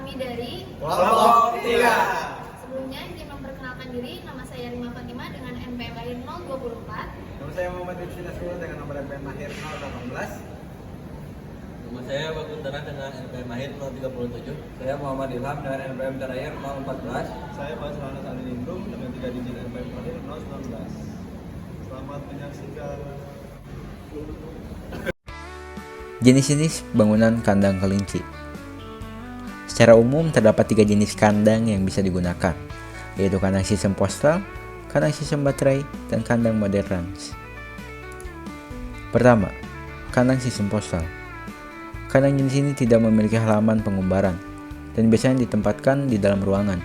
Kami dari Kelompok 3. sebelumnya ingin memperkenalkan diri. Nama saya Rima Fatima dengan NPM lahir 024. Nama saya Muhammad Rizky Nasrullah dengan nomor NPM lahir 018. Nama saya Baguntara dengan NPM lahir 037. Saya Muhammad Ilham dengan NPM terakhir 014. Saya Mas Rana Salilindung dengan 3 digit NPM terakhir 019. Selamat menyaksikan. Jenis-jenis bangunan kandang kelinci. Secara umum terdapat 3 jenis kandang yang bisa digunakan, yaitu kandang sistem postal, kandang sistem baterai, dan kandang modern. Pertama, kandang sistem postal. Kandang jenis ini tidak memiliki halaman pengumbaran dan biasanya ditempatkan di dalam ruangan.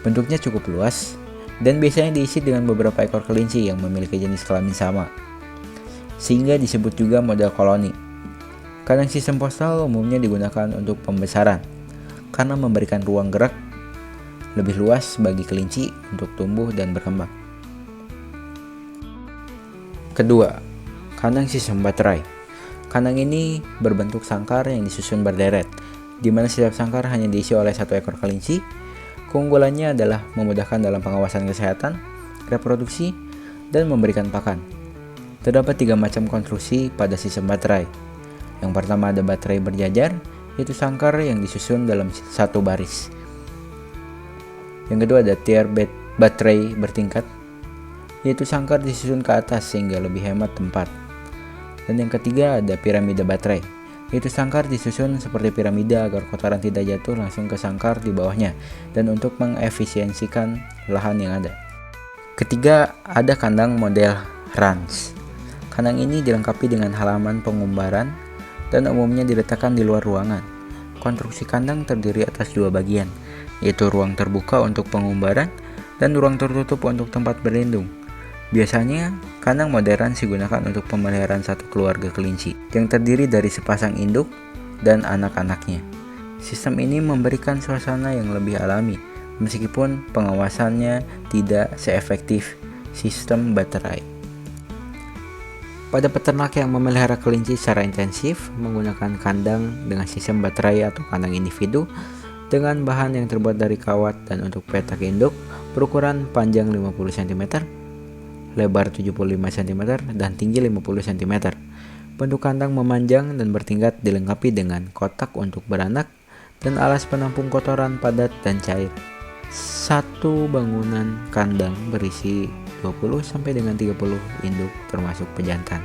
Bentuknya cukup luas dan biasanya diisi dengan beberapa ekor kelinci yang memiliki jenis kelamin sama, sehingga disebut juga model koloni. Kandang sistem postal umumnya digunakan untuk pembesaran karena memberikan ruang gerak lebih luas bagi kelinci untuk tumbuh dan berkembang. Kedua, kandang sistem baterai. Kandang ini berbentuk sangkar yang disusun berderet, di mana setiap sangkar hanya diisi oleh 1 ekor kelinci. Keunggulannya adalah memudahkan dalam pengawasan kesehatan, reproduksi, dan memberikan pakan. Terdapat 3 macam konstruksi pada sistem baterai. Yang pertama ada baterai berjajar, yaitu sangkar yang disusun dalam 1 baris. Yang kedua ada tier baterai bertingkat, yaitu sangkar disusun ke atas sehingga lebih hemat tempat. Dan yang ketiga ada piramida baterai, yaitu sangkar disusun seperti piramida agar kotoran tidak jatuh langsung ke sangkar di bawahnya dan untuk mengefisiensikan lahan yang ada. Ketiga ada kandang model ranch. Kandang ini dilengkapi dengan halaman pengumbaran dan umumnya diletakkan di luar ruangan. Konstruksi kandang terdiri atas 2 bagian, yaitu ruang terbuka untuk pengumbaran dan ruang tertutup untuk tempat berlindung. Biasanya, kandang modern digunakan untuk pemeliharaan satu keluarga kelinci yang terdiri dari sepasang induk dan anak-anaknya. Sistem ini memberikan suasana yang lebih alami, meskipun pengawasannya tidak seefektif sistem baterai. Pada peternak yang memelihara kelinci secara intensif menggunakan kandang dengan sistem baterai atau kandang individu dengan bahan yang terbuat dari kawat dan untuk petak induk berukuran panjang 50 cm, lebar 75 cm, dan tinggi 50 cm. Bentuk kandang memanjang dan bertingkat dilengkapi dengan kotak untuk beranak dan alas penampung kotoran padat dan cair. Satu bangunan kandang berisi 20 sampai dengan 30 induk termasuk pejantan.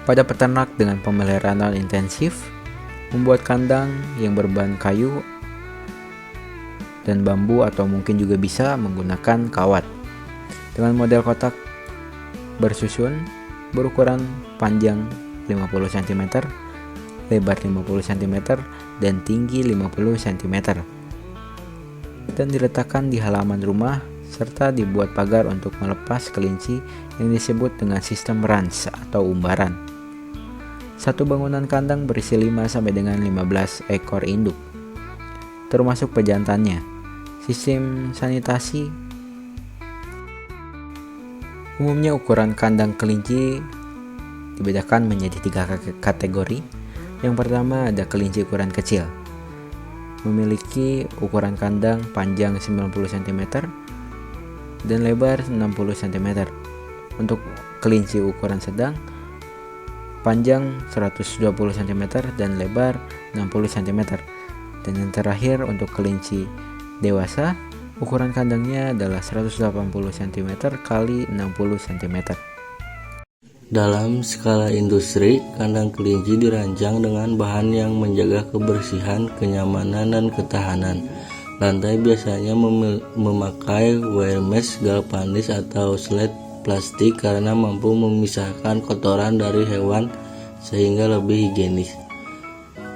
Pada peternak dengan pemeliharaan intensif, membuat kandang yang berbahan kayu dan bambu atau mungkin juga bisa menggunakan kawat. Dengan model kotak bersusun berukuran panjang 50 cm, lebar 50 cm, dan tinggi 50 cm. Dan diletakkan di halaman rumah serta dibuat pagar untuk melepas kelinci yang disebut dengan sistem ranch atau umbaran. Satu bangunan kandang berisi 5 sampai dengan 15 ekor induk, termasuk pejantannya. Sistem sanitasi umumnya ukuran kandang kelinci dibedakan menjadi 3 kategori. Yang pertama ada kelinci ukuran kecil, memiliki ukuran kandang panjang 90 cm dan lebar 60 cm. Untuk kelinci ukuran sedang, panjang 120 cm dan lebar 60 cm. Dan yang terakhir untuk kelinci dewasa, ukuran kandangnya adalah 180 cm kali 60 cm. Dalam skala industri, kandang kelinci dirancang dengan bahan yang menjaga kebersihan, kenyamanan, dan ketahanan. Lantai biasanya memakai wire mesh galvanis atau slate plastik karena mampu memisahkan kotoran dari hewan sehingga lebih higienis.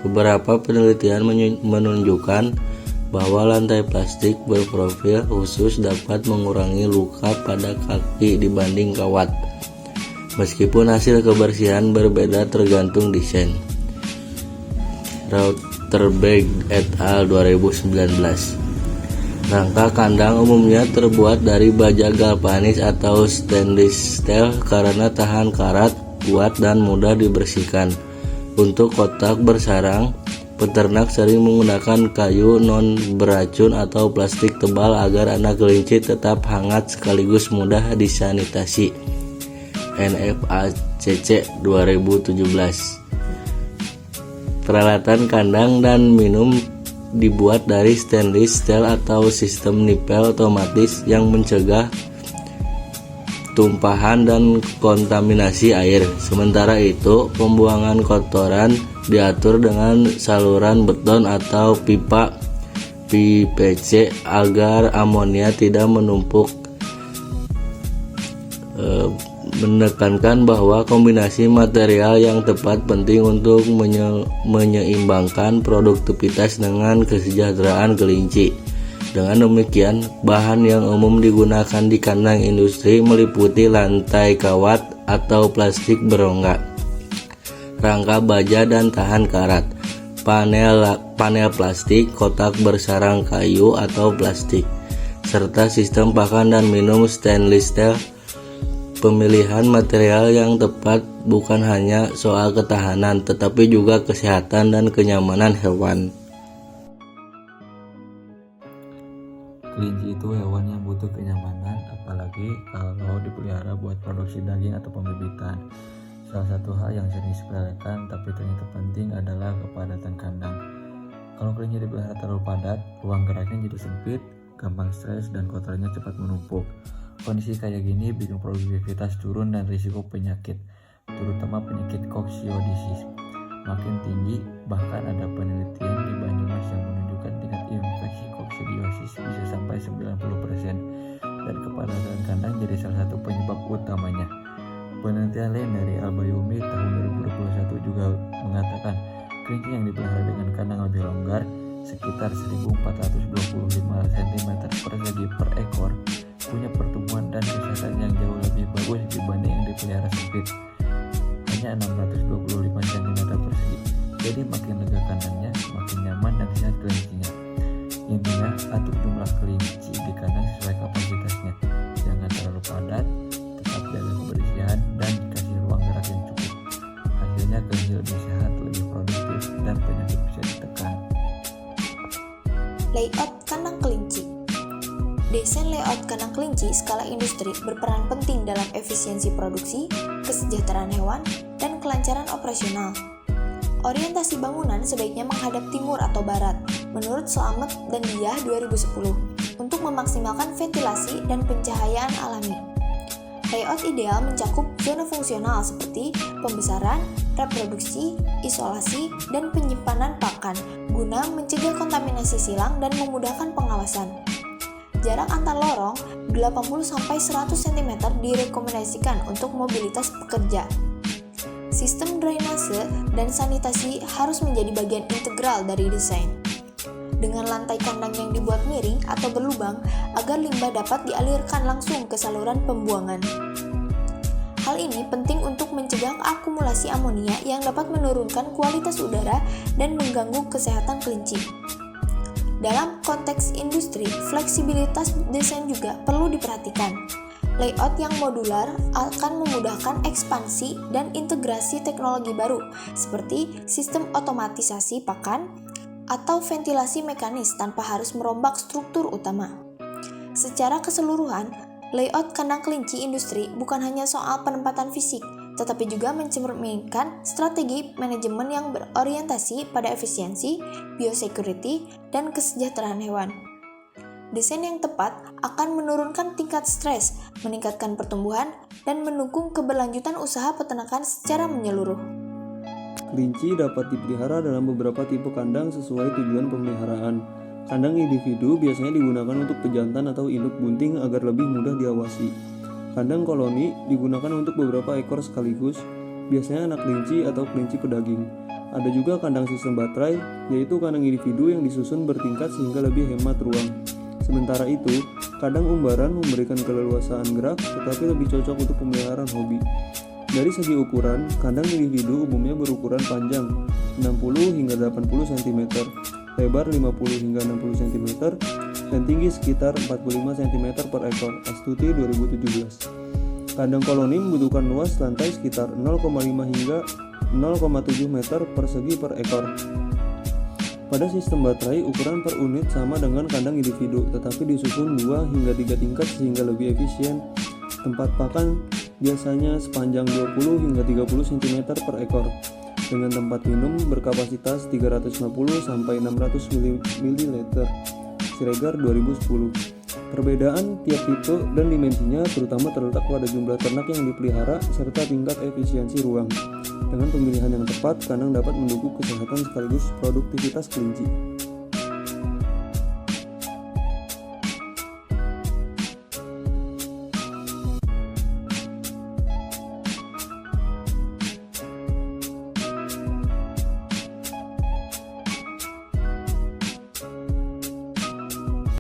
Beberapa penelitian menunjukkan bahwa lantai plastik berprofil khusus dapat mengurangi luka pada kaki dibanding kawat. Meskipun hasil kebersihan berbeda tergantung desain. Rauterberg et al. 2019. Rangka kandang umumnya terbuat dari baja galvanis atau stainless steel karena tahan karat, kuat, dan mudah dibersihkan. Untuk kotak bersarang, peternak sering menggunakan kayu non beracun atau plastik tebal agar anak kelinci tetap hangat sekaligus mudah disanitasi. NFACC 2017. Peralatan kandang dan minum dibuat dari stainless steel atau sistem nipel otomatis yang mencegah tumpahan dan kontaminasi air. Sementara itu, pembuangan kotoran diatur dengan saluran beton atau pipa PVC agar amonia tidak menumpuk. Menekankan bahwa kombinasi material yang tepat penting untuk menyeimbangkan produktivitas dengan kesejahteraan kelinci. Dengan demikian, bahan yang umum digunakan di kandang industri meliputi lantai kawat atau plastik berongga, rangka baja dan tahan karat, panel plastik, kotak bersarang kayu atau plastik, serta sistem pakan dan minum stainless steel. Pemilihan material yang tepat bukan hanya soal ketahanan, tetapi juga kesehatan dan kenyamanan hewan. Kelinci itu hewan yang butuh kenyamanan, apalagi kalau dipelihara buat produksi daging atau pembibitan. Salah satu hal yang sering disepelekan tapi ternyata penting adalah kepadatan kandang. Kalau kelinci dipelihara terlalu padat, ruang geraknya jadi sempit, gampang stres dan kotorannya cepat menumpuk. Kondisi kayak gini bikin produktivitas turun dan risiko penyakit, terutama penyakit coccidiosis, makin tinggi. Bahkan ada penelitian di Banyumas yang menunjukkan tingkat infeksi coccidiosis bisa sampai 90%, dan kepadatan kandang jadi salah satu penyebab utamanya. Penelitian lain dari Albayomi tahun 2021 juga mengatakan kelinci yang dipelihara dengan kandang lebih longgar, sekitar 1425 cm persegi per ekor, punya pertumbuhan dan kesehatan yang jauh lebih bagus dibanding yang dipelihara sempit, hanya 625 cm persegi. Jadi makin lega kandangnya, makin nyaman dan sehat kelincinya. Intinya, atur jumlah kelinci di kandang sesuai kapasitasnya, jangan terlalu padat, tetap jaga kebersihan dan kasih ruang gerak yang cukup. Hasilnya kelinci lebih sehat, lebih produktif, dan penyakit bisa ditekan. Layout kandang kelinci. Desain layout kandang kelinci skala industri berperan penting dalam efisiensi produksi, kesejahteraan hewan, dan kelancaran operasional. Orientasi bangunan sebaiknya menghadap timur atau barat, menurut Slamet dan Diah 2010, untuk memaksimalkan ventilasi dan pencahayaan alami. Layout ideal mencakup zona fungsional seperti pembesaran, reproduksi, isolasi, dan penyimpanan pakan guna mencegah kontaminasi silang dan memudahkan pengawasan. Jarak antar lorong 80-100 cm direkomendasikan untuk mobilitas pekerja. Sistem drainase dan sanitasi harus menjadi bagian integral dari desain. Dengan lantai kandang yang dibuat miring atau berlubang agar limbah dapat dialirkan langsung ke saluran pembuangan. Hal ini penting untuk mencegah akumulasi amonia yang dapat menurunkan kualitas udara dan mengganggu kesehatan kelinci. Dalam konteks industri, fleksibilitas desain juga perlu diperhatikan. Layout yang modular akan memudahkan ekspansi dan integrasi teknologi baru, seperti sistem otomatisasi pakan atau ventilasi mekanis tanpa harus merombak struktur utama. Secara keseluruhan, layout kandang kelinci industri bukan hanya soal penempatan fisik, tetapi juga mencerminkan strategi manajemen yang berorientasi pada efisiensi, biosecurity, dan kesejahteraan hewan. Desain yang tepat akan menurunkan tingkat stres, meningkatkan pertumbuhan, dan mendukung keberlanjutan usaha peternakan secara menyeluruh. Kelinci dapat dipelihara dalam beberapa tipe kandang sesuai tujuan pemeliharaan. Kandang individu biasanya digunakan untuk pejantan atau induk bunting agar lebih mudah diawasi. Kandang koloni digunakan untuk beberapa ekor sekaligus, biasanya anak kelinci atau kelinci pedaging. Ada juga kandang sistem baterai, yaitu kandang individu yang disusun bertingkat sehingga lebih hemat ruang. Sementara itu, kandang umbaran memberikan keleluasaan gerak tetapi lebih cocok untuk pemeliharaan hobi. Dari segi ukuran, kandang individu umumnya berukuran panjang 60 hingga 80 cm, lebar 50 hingga 60 cm, dan tinggi sekitar 45 cm per ekor. Astuti 2017. Kandang koloni membutuhkan luas lantai sekitar 0,5 hingga 0,7 meter persegi per ekor. Pada sistem baterai, ukuran per unit sama dengan kandang individu, tetapi disusun 2 hingga 3 tingkat sehingga lebih efisien. Tempat pakan biasanya sepanjang 20 hingga 30 cm per ekor, dengan tempat minum berkapasitas 350 sampai 600 ml. Siregar 2010. Perbedaan tiap tipe dan dimensinya terutama terletak pada jumlah ternak yang dipelihara serta tingkat efisiensi ruang. Dengan pemilihan yang tepat, kandang dapat mendukung kesehatan sekaligus produktivitas kelinci.